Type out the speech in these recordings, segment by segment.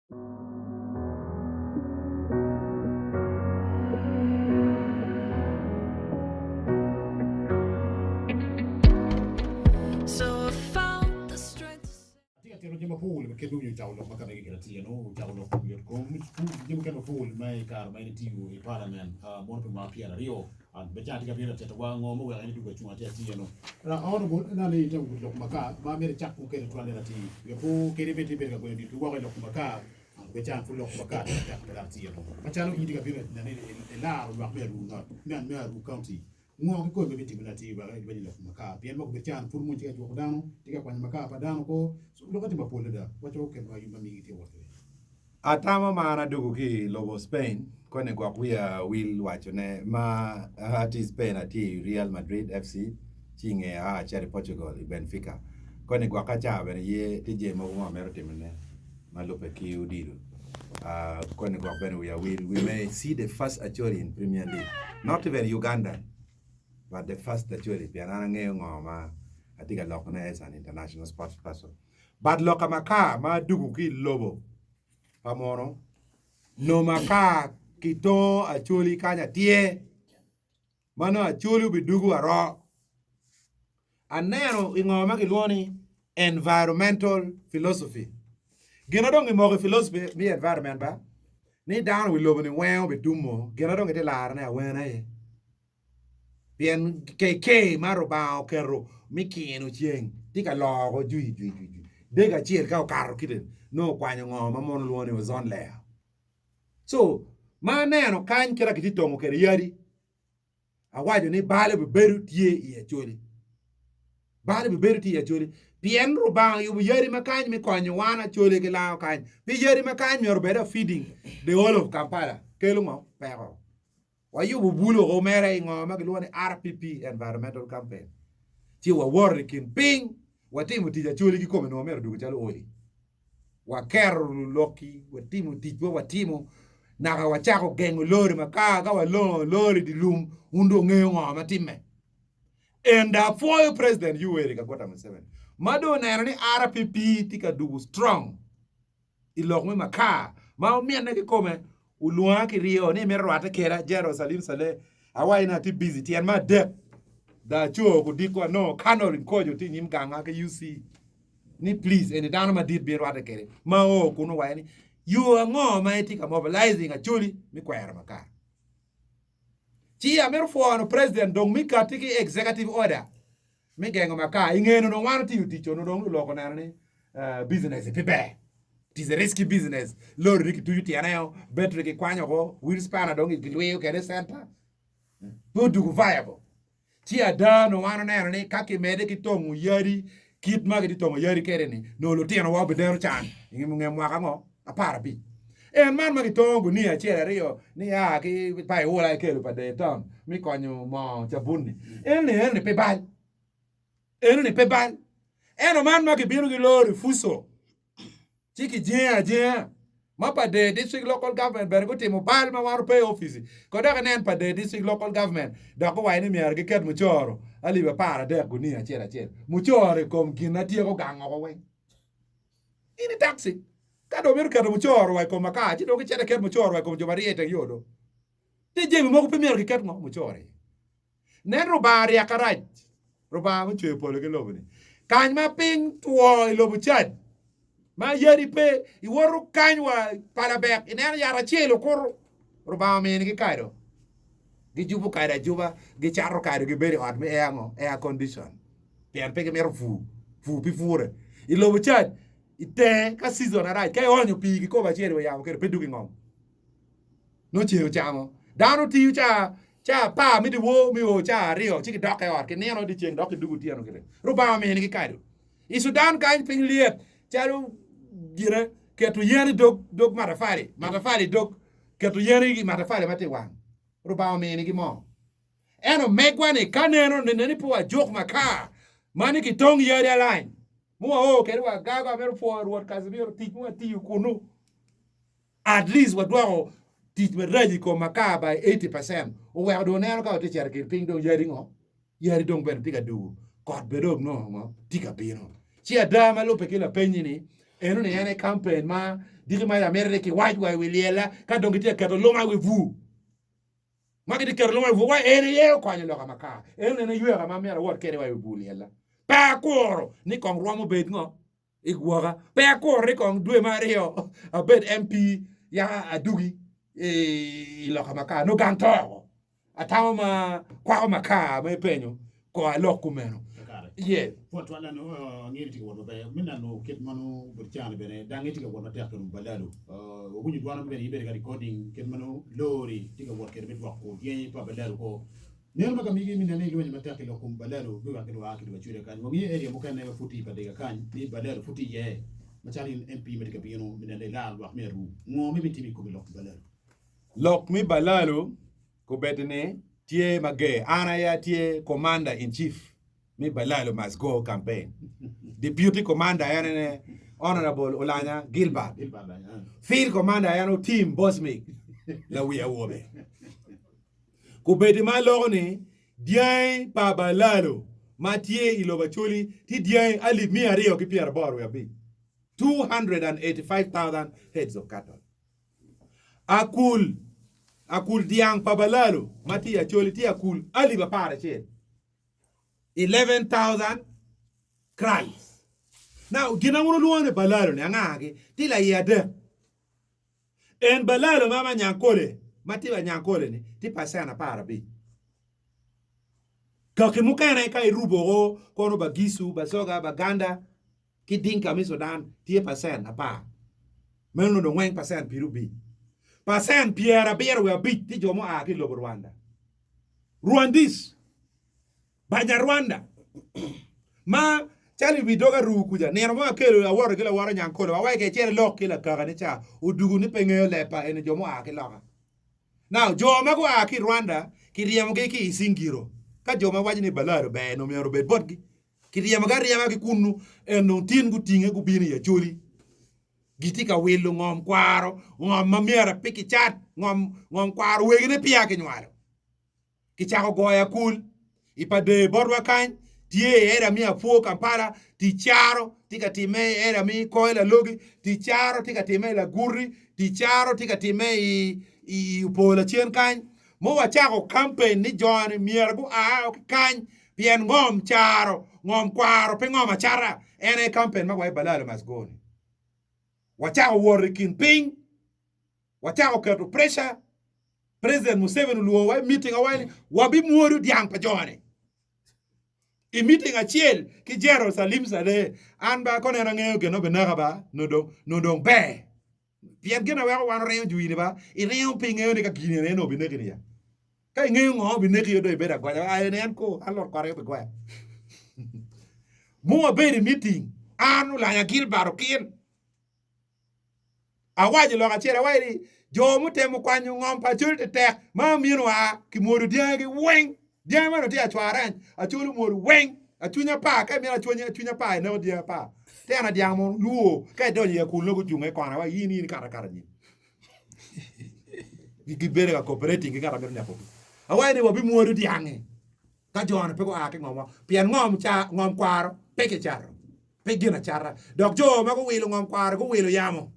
Pool che lui giallo ma che graziano giallo con io che pool mai car mai tiu il parliament mon per ma piano rio an bejati che viene teta wango mo ga ni du chuma te tiano na honorable na le te lo maka ma mere chakku ke to na ti yo ko ke rebe te be ga go di tu wa lo maka bejati fu lo maka ta ta tiano ma chalo ni diga viene na ne la ro ba ru na na ru county ngo ko be biti bilati ba ga be lo maka bien mo be chan fu mo ti ga to dano ti ga kwa maka pa dano ko lo ka ti ba pole da wa cho ke ba yu ma mi ti wa Atama mana dugu ki lobo Spain kone kwa kuya will wachone ma hati Spain ati Real Madrid FC chinge chari Portugal Benfica kone kwa kacha bene ye tije mo mero timene malupe ki udiru kone kwa bene we may see the first actually in Premier League, not even Uganda, but the first actually pianana ngeo ngoma atika lokone as an international sports person but lokamaka ma dugu ki lobo Pamono, no maka kito achuli kanya tie, mano achuli bidugu aro. Anero ingoma kilwoni environmental philosophy. Ginadong imoge philosophy mi environment ba. Ni down we lobo ni weo bidumo. Ginadong ite lara na wena ye. Bien keke maro bao kero mikino chieng. Tika logo jui. Dega chiel kao karo kiden. No kwanyo ngoma mono luoni was on layer. So, ma neno kan kira kiti tongo kere yari. Awajo ni bale beberu tie iya choli. Bale beberu tie iya choli. Pien rubang yubu yari makany mi kwanyo wana choli ke lao kany. Pi yari makany mi orbeda feeding the whole of Kampala. Kelu mo, pero. Wa yubu bulo go mere ngoma ke luoni RPP environmental campaign. Ti wa warri kin ping. Wa timu tija choli ki kome no mere dugu chalo oli. Wa kero loki, wa timu tijwa wa timu naga wa chako gengo lori makaga wa lori di lum undo ngeo ngoma time. And for President Yoweri Kaguta Museveni. Mado na ni RPP tika dugu strong. Ilokme maka. Ma miana ki kome uluwa ki rio ni mero ata kera Jero Salim Saleh. Awa ina ti busy ti ma dep. Da chuo kudikwa no kanol nkojo ti nyimganga ke UC. Ni please eni dano ma dit biro ata kere ma o kuno wani you ngo ma etika mobilizing actually mi kwera maka chi amer for no president dong mi katiki executive order mi gengo maka ingeno no wano ti uticho no dong loko na ni business pibe it is a risky business lord riki tu yuti anayo better ki kwanyo go will span dong igilwe kere center do viable chi ada no wano na ni kaki mede ki tongu yari kit magadi tongo yari kere ni no lo tiano wa bedero chan ngimu ngemwa kango apara bi en man magi tongo ni achera rio ni ki pai wola kelo pa de ton mi konyo mo chabundi en ni pebal en man magi biro gi lori fuso chiki jea ma pa de district local government ber go timo bal ma waru pay office ko daga nen pa de district local government da ko wai ni mi arge ket mu choro ali be para de go ni achera mu choro kom gina tie ko gango ko we ini taxi ka do ber ka mu choro wai ko maka ti do ke chera ket mu choro wai ko jo bari ete yodo ti je mi mo ko pe mi arge ket mo mu choro nen ro bari akaraj ro ba mu che polo ke lobni kan ma ping tuo lo bu chat ma yari pe I woru kanywa palabek ina yara chelo kor roba men ki kairo gi jubu kaira juba gi charro kairo gi beri od me air condition pian pe ke mer fu pi fure I lo chat ite ka season ara ka onyo pi gi ko ba chero ya ke pedu gi ngom no chero chamo dano ti cha pa mi di wo mi o cha rio chi ki dok e od ke ne no di cheng dok du ti ano ke roba men ki kairo I Sudan kan ping liet charo gira ketu yeri dog matafari dog ketu yeri matafari mate wan ruba me ni mo eno megwane kaneno ne po jok maka mani ki tong yeri line mo o kerwa gaga ver for what Casemiro teach mo ti kunu at least what do teach me ready ko maka by 80% o we do ne ka te cher ki ping do yeri ngo yeri dong ben tika du god bedog no tika bino chi adama lo pekila penyi ni eno ne ene campaign ma digi ma ya mere ki white wa we liela ka dongi te kato loma we vu magi di kero loma vu wa ene ye ko anyo ka maka ene ne yue ka ma mere wor kere wa we bu liela pa koro ni kong romo bet ngo igwaga pa koro ni kong dwe mario a bet MP ya adugi lo ka maka no ganto atawa ma kwa maka me penyo ko alokumeno yeah What one no ngiri ko ba minna no ket manu burchana bene dangi tiga wona ta kan balalo woni dwana bene ibe ga recording ket manu lori tiga wor ket bet wakko yen pa balalo ko nel maga mi minna ne lo ma ta ko kum balalo do ga ket wa ket ba chure kan mo ngi area mo kan ne futi pa de kan ni balalo futi ye ma chali MP me de bino minna ne la wax me ru mo mi bitimi ko lok balalo lok mi balalo ko betne tie mage ana ya tie commander in chief mi balalo must go campaign deputy commander yana honorable Olanya Gilbert field commander yana team boss me la we awobe ko bedi ma logoni dien pa balalo matie iloba choli ti dien ali mi ario ki pierre bor we bi 285,000 heads of cattle akul diang pa balalo matie choli ti akul ali ba para che 11,000 crowns. Now, gina ngono luone balalo ne angage tila yade. En balalo mama nyankole, matiba nyankole ni ti pasana para bi. Kaki mukana kai rubo kono bagisu basoga baganda ki dinka mi Sudan ti pasana pa. Meno no 1% pirubi. Pasan piera biera we bit ti jomo aki lobo Rwanda. Rwandis Baja Rwanda ma chali bidoga rukuja nero ma kelo aworo kila wara nyankolo wa ke chere lok kila kagane cha udugu ni pengeyo lepa ene jomo aki loka now joma ko aki Rwanda kiriamo ke ki isingiro ka joma waji ni balaro be no miero bet bodgi kiriamo ga riama ki kunu eno tin gu tinge gu bini ya choli gitika welu ngom kwaro ngom mamiera piki chat ngom kwaro wegine pia ke nywaro kichako goya kul ipade borwa kan tie era mi afu Kampala ti charo tika time era mi koela logi ti charo tika time la gurri ti charo tika time i upola chien kan mo wachako campaign ni John miergu kan pien ngom charo ngom kwaro pe ngom achara ene campaign magwa balalo masgoni wachako working ping wachako keto pressure President Museveni luo wa meeting awani wabi muoru diang pa jone i meeting achiel ki Jerusalem sale an ba kone na ngeo geno benaga ba no dong be pien gena wa wan reyo juini ba i reyo pinge ne ka gine ne no binegi ya ka ngeo ngo binegi yo do beda gwa ay ne an ko alor kare be gwa mo be meeting anu la ya Gilbert kin awaji lo ka chere wairi jo mutemu kwanyu ngom pa chul te ma minwa ki modu diagi weng dia ma no dia chwaran a chulu modu weng a chunya pa ka mi na chunya pa no dia pa te na dia mo luo ka do ye ku logo junga kwana wa yini ni kara ni gi bere ka cooperating ki kara nya ko awai ni wabi modu diange ka jona pe ko a ke ngom pien ngom kwaro pe ke charo pe gina chara dok jo ma ko wilo ngom kwaro ko wilo yamo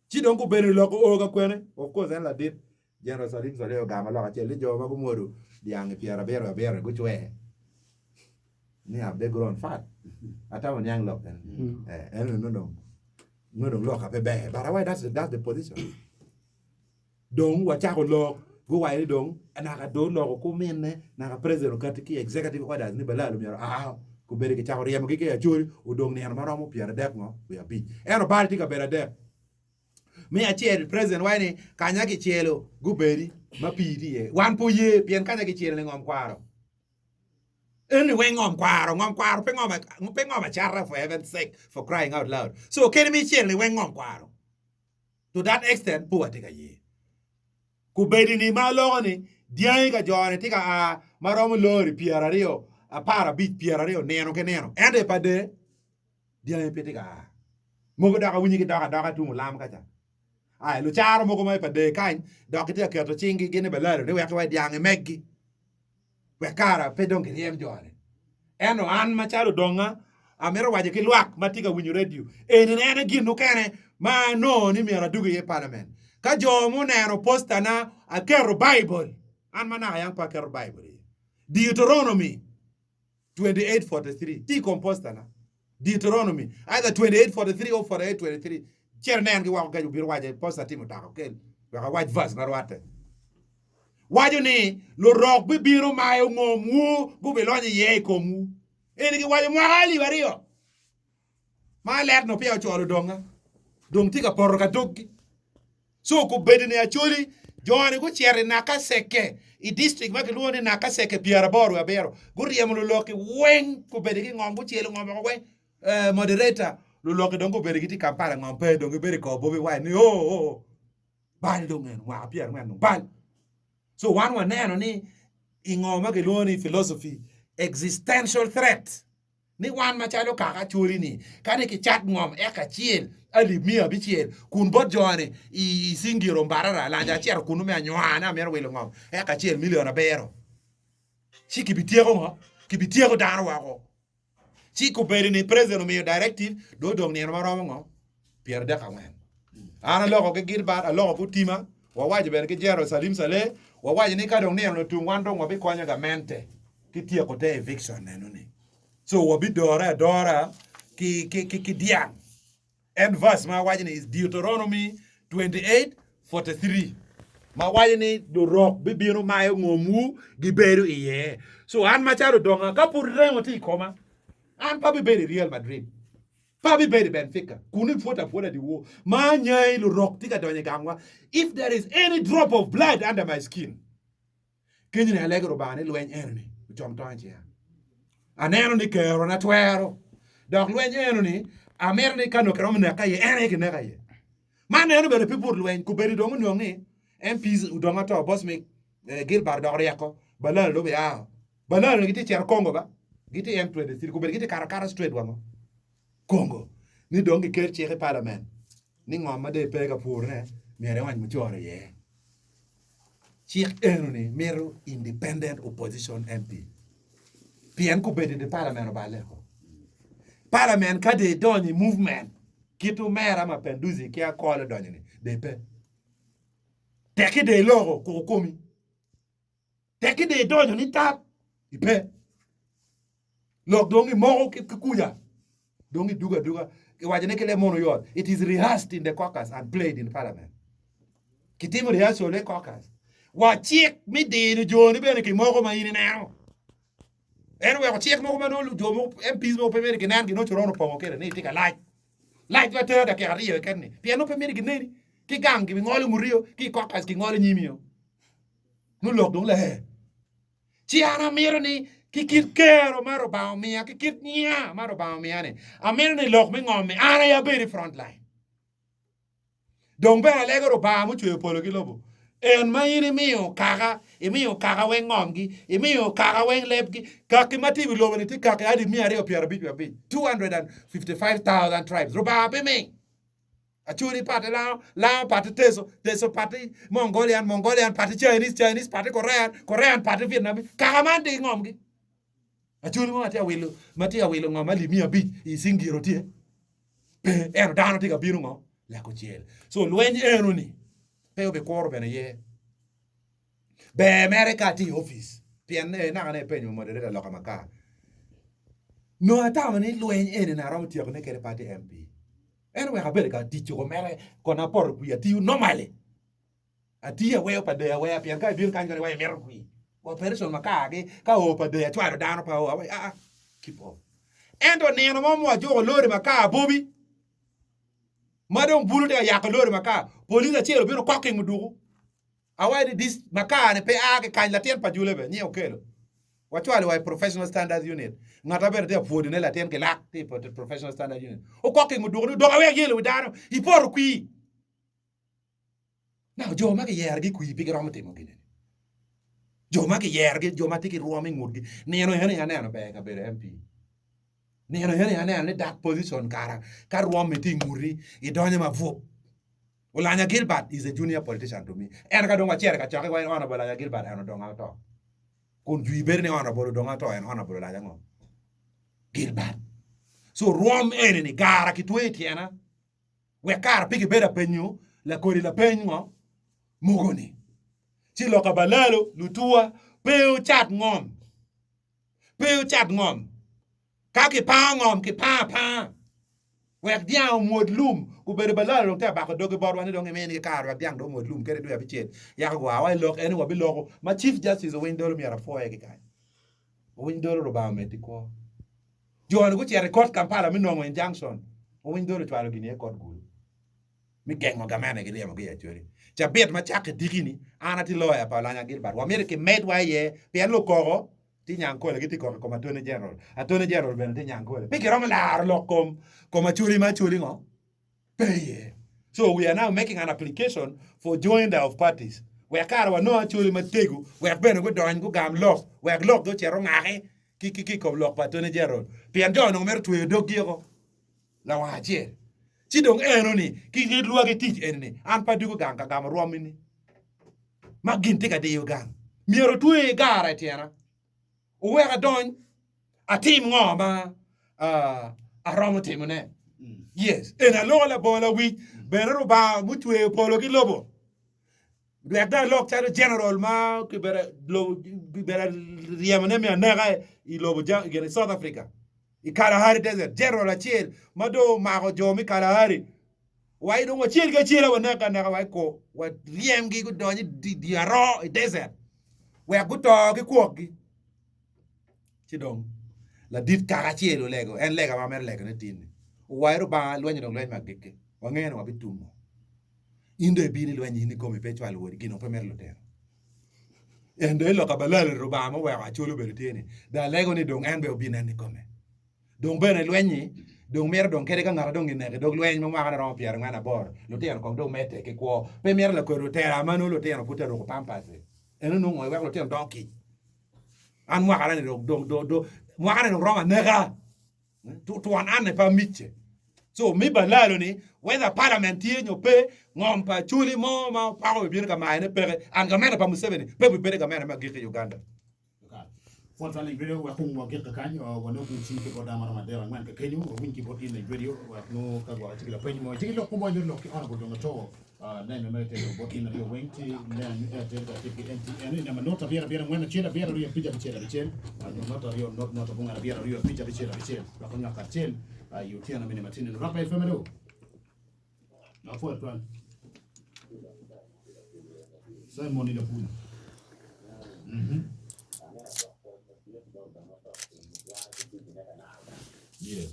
chidon ko bere loko oga kwene of course en la dit Jerusalem so leo gama loka chele jo ma ko modu diange piera bere go chwe ni have they grown fat ata won yang lok no loka pe be but why that's the position don wa cha ko lok go wa ni don ana ka do loko ko menne na ka president ka ti executive orders ni balalo mi ko bere ke cha ko riam ke ya chori o don ni ma romo piera dek ngo we abi eno party ka bere dek me achiel president wani kanya ki chielo guberi mapiti ye wan po ye pien kanya ki chielo ngom kwaro eni we ngom kwaro pe ngom charra for heaven's sake for crying out loud so can me chielo we ngom kwaro to that extent po atika ye kubedi ni maloni diai ka jone tika a maromo lori pierario a para bit pierario neno ke neno ende pade diai petika mo da ka wunyi ki da tu mulam ka ta ai lo charo mo ko mai pade kan dokita ke to chingi gene belaro ne wa diange meggi we kara pe don ke yem jone eno an ma charo donga amero waje ki lwak matika winyu radio ene ginu kene ma no ni miara dugu ye parliament ka jo mu neno posta na a kero bible an mana yang pa kero bible Deuteronomy 28:43 ti composta na Deuteronomy either 28:43 or 48:23 cher nen ki wa ga bir waje posta ti mu ta ko ken wa waj vas na wate waju ni lo rok bi biro mayo ngomu bu be lonye ye ko mu eni ki waju mwali wario ma let no pia cholo donga dong tika porro ka doggi so ko bedene a choli joni ko chere na ka seke i district ma ke luone na ka seke piara boru abero guriemo lo loki wen ko bedegi ngom ko chelo ngom ko wen moderator lo loki dong ko bedegi ti kampala ngom pe dong bede ko bobi wa ni bal dongen wa piara ngom bal so one neno ni ingoma ke luone philosophy existential threat ni wan machalo kaka chuli ni kane ki chat ngom eka chiel ali mia bichiel kun bot jone I singiro mbarara lanja chier kunu me anywana mer welo ngom eka chiel milion abero chiki bitiego ngo kibitiego dano wako chiko beri ni president mi directive do dong ni maromo ngo Pierre de Kawen ana loko ke Gilbert a loko putima wa waje ben ke Jerusalem sale wa waje ni ka dong ni no tungwando ngo bi konya ga mente kitieko te eviction neno ni so wabi dora ki diang and verse ma wajini is Deuteronomy 28:43 ma wajini do rock bi biro mayo ngomu gi beru iye so an macharo donga ka pur rengo ti koma an pa bi beri Real Madrid pa bi beri Benfica kuni fota di wo ma nyai lo rock tika donye gangwa if there is any drop of blood under my skin kenyi na legro bane lwen enemy jom tonje aneno ni kero na twero dok lwen eno ni amer ni kano kero mna kaye ene ke na kaye man eno bere people lwen ku beri dong no ni MPs udonga to boss me Gilbert dog reko balal do be a balal giti cher Congo ba giti M23 ku beri giti karakara straight wango Congo ni dong ke ker chere parliament ni ngoma de pega pour ne mere wan mchore ye chik eno ni mero independent opposition MP pien ko bede de parliament ba leko parliament ka de doni movement kitu mera mapenduzi kia kole doni ni de pe teki de logo ko komi teki de doni ni tap ipe lok dongi mogo kuya dongi duga wajene kele mono yod it is rehearsed in the caucus and played in parliament kitimu rehearsal le caucus wa chiek mi de joni bene ki mogo ma yini nao anyway, check mo no do MPs mo pemere ke nan ke no choro no pongo kere ni tika like wa tera ke ariyo ken ni piano pemere ke ni ki gang ki ngole murio ki kokas ki ngole nyimio no lok dong le he chi ana mero ni ki kit kero maro ba mi ki kit nya maro ba mi ane amero ni lok mi ngome ana ya be front line dong be le go ba mu chwe polo ki lobo en mayini miyo kaka imiyo kaka wen ngomgi imiyo kaka wen lepgi kaki matibi lobani ti kaka adi mi are opiara bi 255,000 tribes roba be me achuri pate la pate teso pate Mongolian pate Chinese pate Korean pate Vietnam kaka mandi ngomgi achuri mati awilo ngomali mi abi isingiro tie pe en dano ti ka binu ngom la ko chiel so lwenye eno ni pe be koro bene ye be America ti office pien na ne pe mo de la kamaka no ata mani luen ene na rom ti ko ne kere party MP ene we habere ka ti ko mere ko na por ku ya ti normally ati ya we pa de we pien ka bir kan we mer ku ko person maka ke ka o pa de twa down pa o keep off endo ne no mo jo lori maka bobi madam bulu de ya ko lori maka police chelo bino koking mudugu awai this makane pe age kan latien pa julebe ni okelo wachwale wa professional standards unit ngata ber de podi ne latien ke lak ti professional standards unit o koking mudugu do awe yelo dano ipor kui now jo ma ke yer gi kui bi gram timo gine jo ma ke yer gi jo ma ti ki ruomi ngurgi ne no hene be ka ber MP ne no hene that position kara ka ruomi ti nguri I donye ma vo Olanya Gilbert is a junior politician to me. En ka donga chere ka chake wa honorable Olanya Gilbert en donga to. Kun juiber ne honorable donga to en honorable Olanya ngo. Gilbert. So Rome en ni gara ki tweet yana. we kar pigi beda penyu la kori la penyo mugoni chi loka balalo lutua peu chat ngom ka ki pa ngom ki pa we dia mod lum ku beda balalo te ba ko dogi borwa ni dongi meni kar we dia do mod lum kere do ya bichet ya ko wa lok en wa biloko ma chief justice windolo mi ara fo e kai windolo ro ba metiko John go chere court Kampala mi no injunction o windolo twalo gini e court gulu mi geng mo gamane gi lemo gi ya chori cha bet ma chak digini ana ti lawyer pa lanya gilbert wa mere ke med wa ye pe lo ko ti nyang ko le ti ko ma attorney general ben ti nyang ko le pe ke rom la lo kom ma churi ngo pe ye so we are now making an application for joinder of parties we kar wa no churi ma tegu we ben go don go gam lo we lo do chero ngake ki ko lo pa attorney general pe an jo no mer tu do gi ko la wa che chi dong eno ni ki ngi lua ke tich en ni an pa dugo gang ka gam rom ni ma gin te ka de yo gang miero tu e gara tiana o we ga don a team ngoma a rom team ne yes en a lo la bola wi benero ba mutu e polo ki lobo we da lok cha general ma ki bere lo bi bere riamane mi na ga I lobo ja in South Africa I Kalahari Desert general achiel mado mago jomi Kalahari wai do achiel ga chiela wana kana wai ko wa riem gi go donyi di aro desert we go to ki kuogi ci dong la dit ka chielo lego en lega ma mer lega ne tin wai ro ba lwenyi dong lwenyi magike wa ngeno wa bitumo inde bi ni lwenyi ni ko mi pe chwal wori gino pe mer lo ter ende lo ka balale ro ba mo wa cholo beleteni da lego ni dong en be obinen ni kome dong bene lwenyi dong mer dong kede ka ngara dong ne dong lwenyi mo ma ro pier ngana bor lo tian ko dong mete ke ko pe mer la ko ro tera mano lo tian ko tero ko pampase eno no mo lo tian donkey an mo kala ni dong mo kala ni roma nega tu an ne pa miche so mi balalo ni whether parliament ye nyo pe ngompa chuli mo ma pa ko bi ka ma ne pe an ga mena pa museveni pe bi ga mena ma gi Uganda Fonta le video wa kungo ke kanyo wa no kunchi ke boda mara madera ngwan ke kenyu wa winki bot in le video wa no ka wa tikila penyu mo tikilo kumbo lo ki ona bodo to na me mete bot in yo winki na te ka te NTN na manota biera ngwana chela biera rio pija bichela bichela no nota rio nota bunga biera rio pija bichela wa kunya ka chen yo tiana mini matini no rapa ifemelo na fo twan Simon ile puna Yeah.